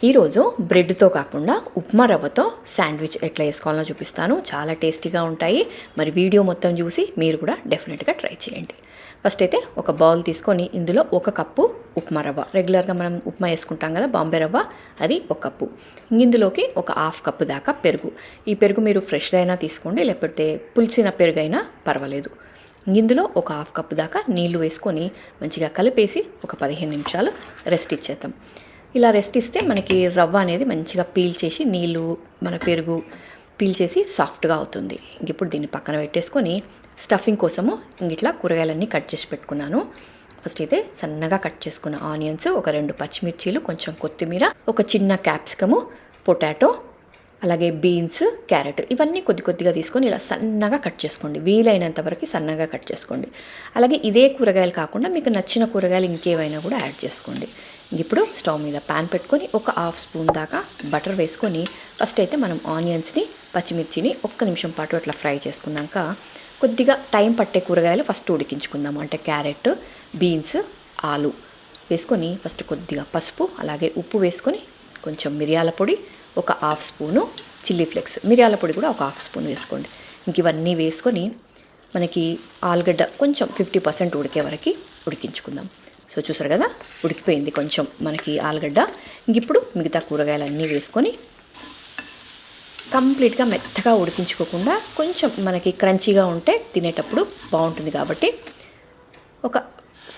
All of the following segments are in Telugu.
ఈరోజు బ్రెడ్తో కాకుండా ఉప్మా రవ్వతో శాండ్విచ్ ఎట్లా వేసుకోవాలో చూపిస్తాను. చాలా టేస్టీగా ఉంటాయి. మరి వీడియో మొత్తం చూసి మీరు కూడా డెఫినెట్గా ట్రై చేయండి. ఫస్ట్ అయితే ఒక బౌల్ తీసుకొని ఇందులో 1 కప్పు ఉప్మా రవ్వ, రెగ్యులర్గా మనం ఉప్మా వేసుకుంటాం కదా బాంబే రవ్వ, అది 1 కప్పు. ఇందులోకి ఒక 1/2 కప్పు దాకా పెరుగు. ఈ పెరుగు మీరు ఫ్రెష్ అయినా తీసుకోండి, లేకపోతే పులిసిన పెరుగు అయినా పర్వాలేదు. ఇందులో ఒక 1/2 కప్పు దాకా నీళ్లు వేసుకొని మంచిగా కలిపేసి ఒక 15 నిమిషాలు రెస్ట్ ఇచ్చేద్దాం. ఇలా రెస్ట్ ఇస్తే మనకి రవ్వ అనేది మంచిగా పీల్ చేసి నీళ్ళు మన పెరుగు పీల్ చేసి సాఫ్ట్గా అవుతుంది. ఇప్పుడు దీన్ని పక్కన పెట్టేసుకొని స్టఫింగ్ కోసము ఇట్లా కూరగాయలన్నీ కట్ చేసి పెట్టుకున్నాను. ఫస్ట్ అయితే సన్నగా కట్ చేసుకున్న ఆనియన్స్, ఒక 2 పచ్చిమిర్చీలు, కొంచెం కొత్తిమీర, ఒక చిన్న క్యాప్సికము, పొటాటో, అలాగే బీన్స్, క్యారెట్, ఇవన్నీ కొద్దిగా తీసుకొని ఇలా సన్నగా కట్ చేసుకోండి. వీలైనంత వరకు సన్నగా కట్ చేసుకోండి. అలాగే ఇదే కూరగాయలు కాకుండా మీకు నచ్చిన కూరగాయలు ఇంకేవైనా కూడా యాడ్ చేసుకోండి. ఇప్పుడు స్టవ్ మీద ప్యాన్ పెట్టుకొని ఒక 1/2 స్పూన్ దాకా బటర్ వేసుకొని ఫస్ట్ అయితే మనం ఆనియన్స్ని, పచ్చిమిర్చిని 1 నిమిషం పాటు అట్లా ఫ్రై చేసుకున్నాక కొద్దిగా టైం పట్టే కూరగాయలు ఫస్ట్ ఉడికించుకుందాము. అంటే క్యారెట్, బీన్స్, ఆలు వేసుకొని ఫస్ట్ కొద్దిగా పసుపు, అలాగే ఉప్పు వేసుకొని కొంచెం మిరియాల పొడి, ఒక 1/2 స్పూను చిల్లీ ఫ్లేక్స్, మిరియాల పొడి కూడా ఒక 1/2 స్పూన్ వేసుకోండి. ఇవన్నీ వేసుకొని మనకి ఆలుగడ్డ కొంచెం 50% ఉడికే వరకు ఉడికించుకుందాం. సో చూసారు కదా, ఉడికిపోయింది కొంచెం మనకి ఆలుగడ్డ. ఇప్పుడు మిగతా కూరగాయలన్నీ వేసుకొని కంప్లీట్గా మెత్తగా ఉడికించుకోకుండా కొంచెం మనకి క్రంచీగా ఉంటే తినేటప్పుడు బాగుంటుంది. కాబట్టి ఒక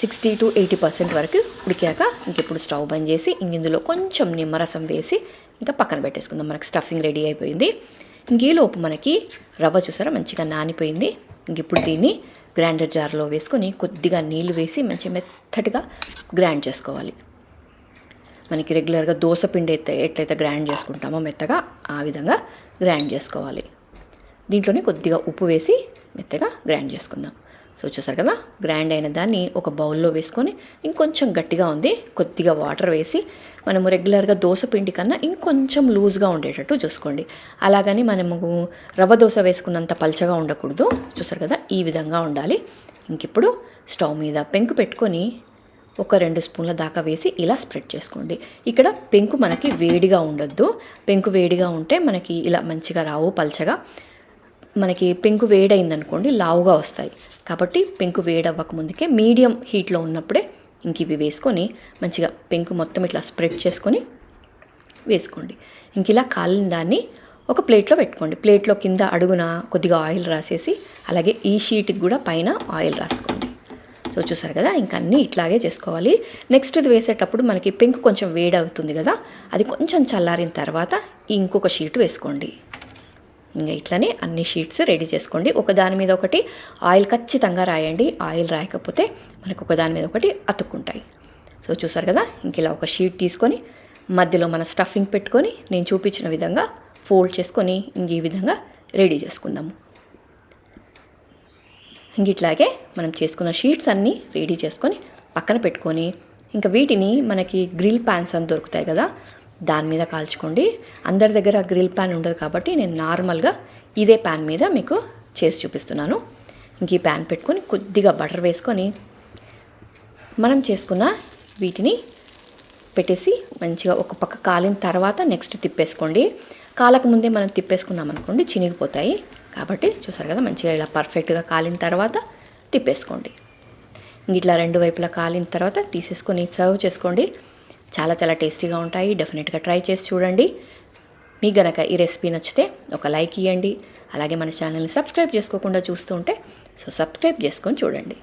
60 to 80% వరకు ఉడికాక ఇప్పుడు స్టవ్ బంద్ చేసి ఇందులో కొంచెం నిమ్మరసం వేసి ఇంకా పక్కన పెట్టేసుకుందాం. మనకి స్టఫింగ్ రెడీ అయిపోయింది. ఈలోపు మనకి రవ్వ చూసారా మంచిగా నానిపోయింది. ఇప్పుడు దీన్ని గ్రైండర్ జార్లో వేసుకొని కొద్దిగా నీళ్లు వేసి మంచి మెత్తటిగా గ్రైండ్ చేసుకోవాలి. మనకి రెగ్యులర్గా దోశ పిండి ఎట్లయితే గ్రైండ్ చేసుకుంటామో మెత్తగా ఆ విధంగా గ్రైండ్ చేసుకోవాలి. దీంట్లోనే కొద్దిగా ఉప్పు వేసి మెత్తగా గ్రైండ్ చేసుకుందాం. సో చూసారు కదా, గ్రైండ్ అయిన దాన్ని ఒక బౌల్లో వేసుకొని ఇంకొంచెం గట్టిగా ఉంది కొద్దిగా వాటర్ వేసి మనము రెగ్యులర్గా దోశ పిండి కన్నా ఇంకొంచెం లూజ్గా ఉండేటట్టు చూసుకోండి. అలాగని మనము రవ్వ దోశ వేసుకున్నంత పల్చగా ఉండకూడదు. చూసారు కదా, ఈ విధంగా ఉండాలి. ఇప్పుడు స్టవ్ మీద పెంకు పెట్టుకొని ఒక 2 స్పూన్ల దాకా వేసి ఇలా స్ప్రెడ్ చేసుకోండి. ఇక్కడ పెంకు మనకి వేడిగా ఉండొద్దు. పెంకు వేడిగా ఉంటే మనకి ఇలా మంచిగా రావు, పల్చగా. మనకి పెంకు వేడైందనుకోండి లావుగా వస్తాయి. కాబట్టి పెంకు వేడవ్వక ముందుకే మీడియం హీట్లో ఉన్నప్పుడే ఇవి వేసుకొని మంచిగా పెంకు మొత్తం ఇట్లా స్ప్రెడ్ చేసుకొని వేసుకోండి. ఇలా కాలిన దాన్ని ఒక ప్లేట్లో పెట్టుకోండి. ప్లేట్లో కింద అడుగున కొద్దిగా ఆయిల్ రాసేసి అలాగే ఈ షీట్కి కూడా పైన ఆయిల్ రాసుకోండి. సో చూసారు కదా, అన్నీ ఇట్లాగే చేసుకోవాలి. నెక్స్ట్ ఇది వేసేటప్పుడు మనకి పెంకు కొంచెం వేడి అవుతుంది కదా, అది కొంచెం చల్లారిన తర్వాత ఇంకొక షీట్ వేసుకోండి. ఇట్లానే అన్ని షీట్స్ రెడీ చేసుకోండి. ఒకదాని మీద ఒకటి ఆయిల్ ఖచ్చితంగా రాయండి. ఆయిల్ రాయకపోతే మనకు ఒకదాని మీద ఒకటి అతుక్కుంటాయి. సో చూసారు కదా, ఇలా ఒక షీట్ తీసుకొని మధ్యలో మన స్టఫింగ్ పెట్టుకొని నేను చూపించిన విధంగా ఫోల్డ్ చేసుకొని ఈ విధంగా రెడీ చేసుకుందాము. ఇట్లాగే మనం చేసుకున్న షీట్స్ అన్నీ రెడీ చేసుకొని పక్కన పెట్టుకొని వీటిని మనకి గ్రిల్ ప్యాన్స్ అని దొరుకుతాయి కదా, దాని మీద కాల్చుకోండి. అందరి దగ్గర గ్రిల్ ప్యాన్ ఉండదు కాబట్టి నేను నార్మల్గా ఇదే ప్యాన్ మీద మీకు చేసి చూపిస్తున్నాను. ఈ ప్యాన్ పెట్టుకొని కొద్దిగా బటర్ వేసుకొని మనం చేసుకున్న వీటిని పెట్టేసి మంచిగా ఒక పక్క కాలిన తర్వాత నెక్స్ట్ తిప్పేసుకోండి. కాలక ముందే మనం తిప్పేసుకున్నాం అనుకోండి చినిగిపోతాయి. కాబట్టి చూసారు కదా, మంచిగా ఇలా పర్ఫెక్ట్గా కాలిన తర్వాత తిప్పేసుకోండి. ఇట్లా 2 వైపులా కాలిన తర్వాత తీసేసుకొని సర్వ్ చేసుకోండి. చాలా చాలా టేస్టీగా ఉంటాయి. డెఫినెట్గా ట్రై చేసి చూడండి. మీకు గనక ఈ రెసిపీ నచ్చితే ఒక లైక్ ఇవ్వండి. అలాగే మన ఛానల్ని సబ్స్క్రైబ్ చేసుకోకుండా చూస్తూ ఉంటే సబ్స్క్రైబ్ చేసుకొని చూడండి.